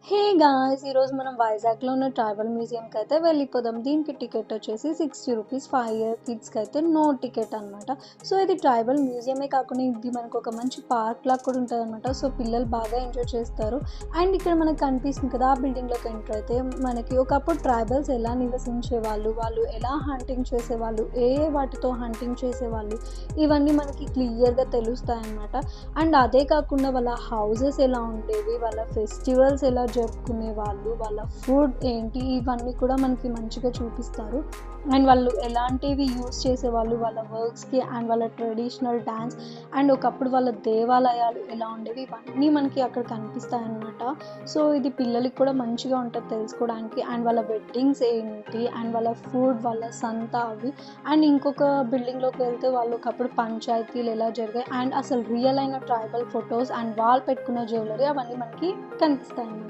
Hey guys! ఈరోజు మనం వైజాగ్‌లో ఉన్న ట్రైబల్ మ్యూజియంకి అయితే వెళ్ళిపోదాం. దీనికి టికెట్ వచ్చేసి రూ. 60. 5 ఇయర్ కిడ్స్‌కి అయితే నో టికెట్ అనమాట. సో, ఇది ట్రైబల్ మ్యూజియమే కాకుండా ఇది మనకు ఒక మంచి పార్క్‌లాగా కూడా ఉంటదనమాట. సో, పిల్లలు బాగా ఎంజాయ్ చేస్తారు. అండ్ ఇక్కడ మనకు కనిపిస్తుంది కదా! ఆ బిల్డింగ్‌లోకి ఎంటర్ అయితే మనకి ఒకప్పుడు ట్రైబల్స్ ఎలా నివసించేవాళ్ళు, వాళ్ళు ఎలా హంటింగ్ చేసేవాళ్ళు, ఏ ఏ వాటితో హంటింగ్ చేసేవాళ్ళు, ఇవన్నీ మనకి క్లియర్‌గా తెలుస్తాయన్నమాట. అండ్ అదే కాకుండా వాళ్ళ హౌసెస్ ఎలా ఉండేవి, వాళ్ళ ఫెస్టివల్స్ ఎలా జరుపుకునేవాళ్ళు, వాళ్ళ ఫుడ్ ఏంటి, ఇవన్నీ కూడా మనకి మంచిగా చూపిస్తారు. అండ్ వాళ్ళు ఎలాంటివి యూజ్ చేసేవాళ్ళు వాళ్ళ వర్క్స్‌కి అండ్ వాళ్ళ ట్రెడిషనల్ డాన్స్ అండ్ ఒకప్పుడు వాళ్ళ దేవాలయాలు ఎలా ఉండేవి, ఇవన్నీ మనకి అక్కడ కనిపిస్తాయన్నమాట. సో, ఇది పిల్లలకి కూడా మంచిగా ఉంటది తెలుసుకోవడానికి. అండ్ వాళ్ళ వెడ్డింగ్స్ ఏంటి, అండ్ వాళ్ళ ఫుడ్, వాళ్ళ సంత అవి. అండ్ ఇంకొక బిల్డింగ్‌లోకి వెళ్తే వాళ్ళు ఒకప్పుడు పంచాయతీలు ఎలా జరిగాయి అండ్ అసలు రియల్ అయిన ట్రైబల్ ఫోటోస్ అండ్ వాళ్ళు పెట్టుకున్న జ్యువెలరీ అవన్నీ మనకి కనిపిస్తాయన్నమాట.